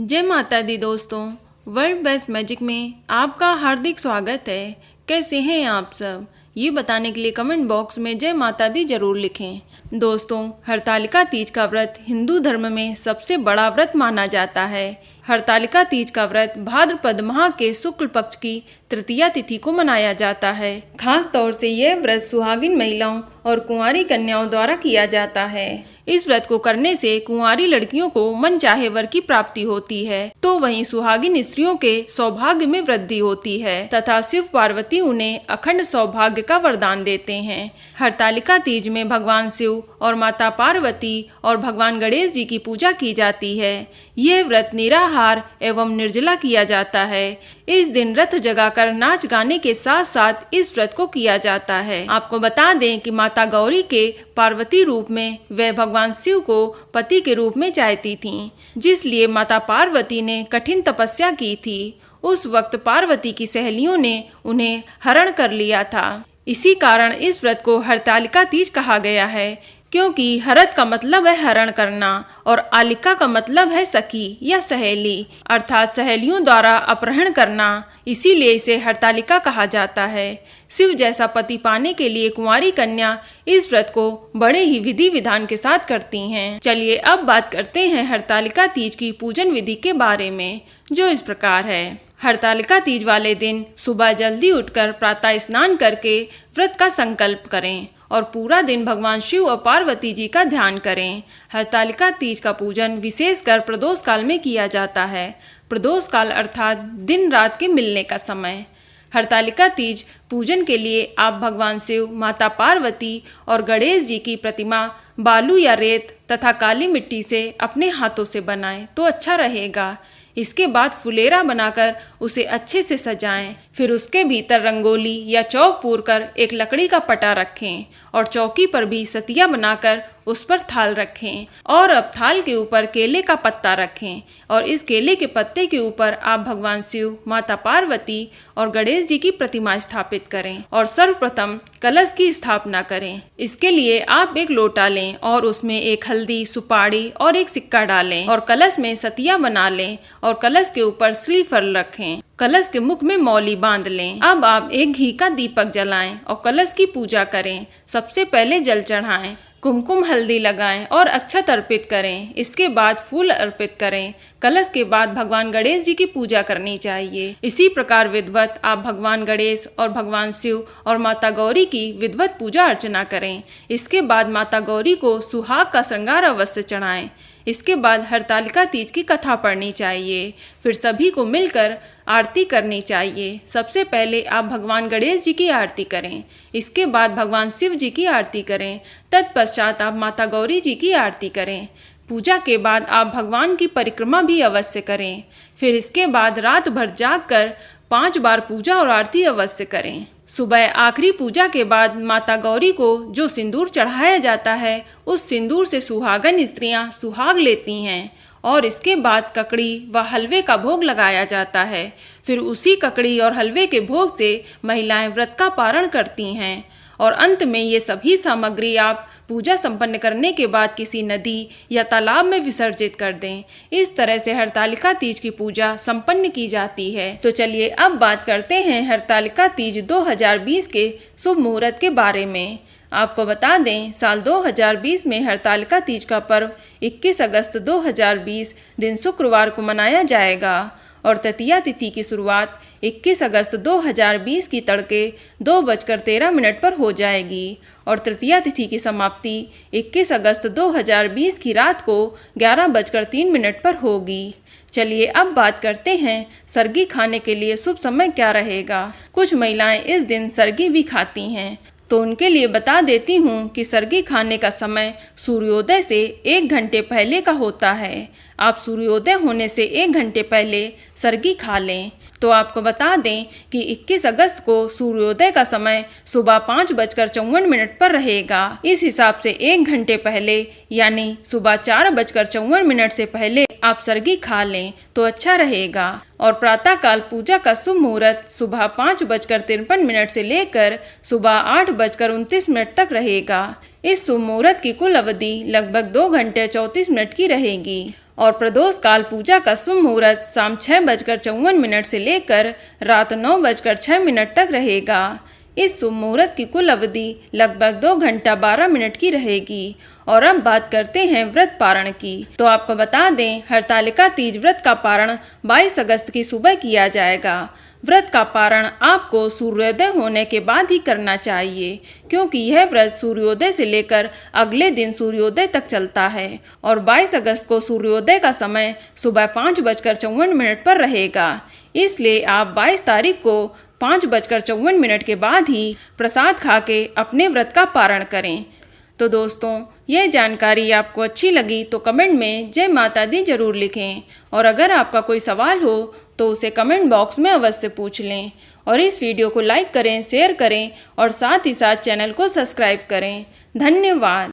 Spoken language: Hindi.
जय माता दी दोस्तों, वर्ल्ड बेस्ट मैजिक में आपका हार्दिक स्वागत है। कैसे हैं आप सब, ये बताने के लिए कमेंट बॉक्स में जय माता दी जरूर लिखें। दोस्तों, हरतालिका तीज का व्रत हिंदू धर्म में सबसे बड़ा व्रत माना जाता है। हरतालिका तीज का व्रत भाद्रपद माह के शुक्ल पक्ष की तृतीया तिथि को मनाया जाता है। खास तौर से यह व्रत सुहागिन महिलाओं और कुंवारी कन्याओं द्वारा किया जाता है। इस व्रत को करने से कुंवारी लड़कियों को मनचाहे वर की प्राप्ति होती है, तो वहीं सुहागिन स्त्रियों के सौभाग्य में वृद्धि होती है तथा शिव पार्वती उन्हें अखंड सौभाग्य का वरदान देते हैं। हरतालिका तीज में भगवान शिव और माता पार्वती और भगवान गणेश जी की पूजा की जाती है। यह व्रत निराहार एवं निर्जला किया जाता है। इस दिन रथ जगाकर नाच गाने के साथ साथ इस व्रत को किया जाता है। आपको बता दें कि माता गौरी के पार्वती रूप में वे भगवान शिव को पति के रूप में चाहती थीं, जिसलिए माता पार्वती ने कठिन तपस्या की थी। उस वक्त पार्वती की सहेलियों ने उन्हें हरण कर लिया था। इसी कारण इस व्रत को हरतालिका तीज कहा गया है, क्योंकि हरत का मतलब है हरण करना और आलिका का मतलब है सखी या सहेली, अर्थात सहेलियों द्वारा अपहरण करना। इसीलिए इसे हरतालिका कहा जाता है। शिव जैसा पति पाने के लिए कुंवारी कन्या इस व्रत को बड़े ही विधि विधान के साथ करती हैं। चलिए अब बात करते हैं हरतालिका तीज की पूजन विधि के बारे में, जो इस प्रकार है। हरतालिका तीज वाले दिन सुबह जल्दी उठकर प्रातः स्नान करके व्रत का संकल्प करें और पूरा दिन भगवान शिव और पार्वती जी का ध्यान करें। हरतालिका तीज का पूजन विशेषकर प्रदोष काल में किया जाता है। प्रदोष काल अर्थात दिन रात के मिलने का समय। हरतालिका तीज पूजन के लिए आप भगवान शिव, माता पार्वती और गणेश जी की प्रतिमा बालू या रेत तथा काली मिट्टी से अपने हाथों से बनाएं तो अच्छा रहेगा। इसके बाद फुलेरा बनाकर उसे अच्छे से सजाएं। फिर उसके भीतर रंगोली या चौक पूरकर एक लकड़ी का पटा रखें और चौकी पर भी सतिया बनाकर उस पर थाल रखें और अब थाल के ऊपर केले का पत्ता रखें और इस केले के पत्ते के ऊपर आप भगवान शिव, माता पार्वती और गणेश जी की प्रतिमा स्थापित करें और सर्वप्रथम कलश की स्थापना करें। इसके लिए आप एक लोटा लें और उसमें एक हल्दी, सुपारी और एक सिक्का डालें और कलश में सतिया बना लें और कलश के ऊपर श्रीफल रखें। कलश के मुख में मौली बांध लें। अब आप एक घी का दीपक जलाएं और कलश की पूजा करें। सबसे पहले जल चढ़ाएं, कुमकुम हल्दी लगाएं और अक्षत अर्पित करें। इसके बाद फूल अर्पित करें। कलश के बाद भगवान गणेश जी की पूजा करनी चाहिए। इसी प्रकार विधिवत आप भगवान गणेश और भगवान शिव और माता गौरी की विधिवत पूजा अर्चना करें। इसके बाद माता गौरी को सुहाग का श्रृंगार अवश्य चढ़ाएं। इसके बाद हरतालिका तीज की कथा पढ़नी चाहिए। फिर सभी को मिलकर आरती करनी चाहिए। सबसे पहले आप भगवान गणेश जी की आरती करें, इसके बाद भगवान शिव जी की आरती करें, तत्पश्चात आप माता गौरी जी की आरती करें। पूजा के बाद आप भगवान की परिक्रमा भी अवश्य करें। फिर इसके बाद रात भर जागकर 5 बार पूजा और आरती अवश्य करें। सुबह आखिरी पूजा के बाद माता गौरी को जो सिंदूर चढ़ाया जाता है, उस सिंदूर से सुहागन स्त्रियां सुहाग लेती हैं और इसके बाद ककड़ी व हलवे का भोग लगाया जाता है। फिर उसी ककड़ी और हलवे के भोग से महिलाएं व्रत का पारण करती हैं और अंत में ये सभी सामग्री आप पूजा संपन्न करने के बाद किसी नदी या तालाब में विसर्जित कर दें। इस तरह से हरतालिका तीज की पूजा संपन्न की जाती है। तो चलिए अब बात करते हैं हरतालिका तीज 2020 के शुभ मुहूर्त के बारे में। आपको बता दें, साल 2020 में हरतालिका तीज का पर्व 21 अगस्त 2020 दिन शुक्रवार को मनाया जाएगा और तृतीया तिथि की शुरुआत 21 अगस्त 2020 की तड़के 2:13 पर हो जाएगी और तृतीया तिथि की समाप्ति 21 अगस्त 2020 की रात को 11:03 पर होगी। चलिए अब बात करते हैं सरगी खाने के लिए शुभ समय क्या रहेगा। कुछ महिलाएं इस दिन सरगी भी खाती हैं, तो उनके लिए बता देती हूँ कि सरगी खाने का समय सूर्योदय से 1 घंटे पहले का होता है। आप सूर्योदय होने से 1 घंटे पहले सरगी खा लें। तो आपको बता दें कि 21 अगस्त को सूर्योदय का समय सुबह 5:54 पर रहेगा। इस हिसाब से 1 घंटे पहले यानी सुबह 4:54 से पहले आप सरगी खा लें तो अच्छा रहेगा। और प्रातःकाल पूजा का शुभ मुहूर्त सुबह 5:53 से लेकर सुबह 8:29 तक रहेगा। इस शुभ मुहूर्त की कुल अवधि लगभग 2 घंटे 34 मिनट की रहेगी। और प्रदोष काल पूजा का शुभ मुहूर्त शाम 6:54 से लेकर रात 9:06 तक रहेगा। इस शुभ मुहूर्त की कुल अवधि लगभग 2 घंटा 12 मिनट की रहेगी। और अब बात करते हैं व्रत पारण की। तो आपको बता दें, हरतालिका तीज व्रत का पारण 22 अगस्त की सुबह किया जाएगा। व्रत का पारण आपको सूर्योदय होने के बाद ही करना चाहिए, क्योंकि यह व्रत सूर्योदय से लेकर अगले दिन सूर्योदय तक चलता है। और 22 अगस्त को सूर्योदय का समय सुबह 5:54 पर रहेगा। इसलिए आप 22 तारीख को 5:54 के बाद ही प्रसाद खा के अपने व्रत का पारण करें। तो दोस्तों, यह जानकारी आपको अच्छी लगी तो कमेंट में जय माता दी जरूर लिखें। और अगर आपका कोई सवाल हो तो उसे कमेंट बॉक्स में अवश्य पूछ लें। और इस वीडियो को लाइक करें, शेयर करें और साथ ही साथ चैनल को सब्सक्राइब करें। धन्यवाद।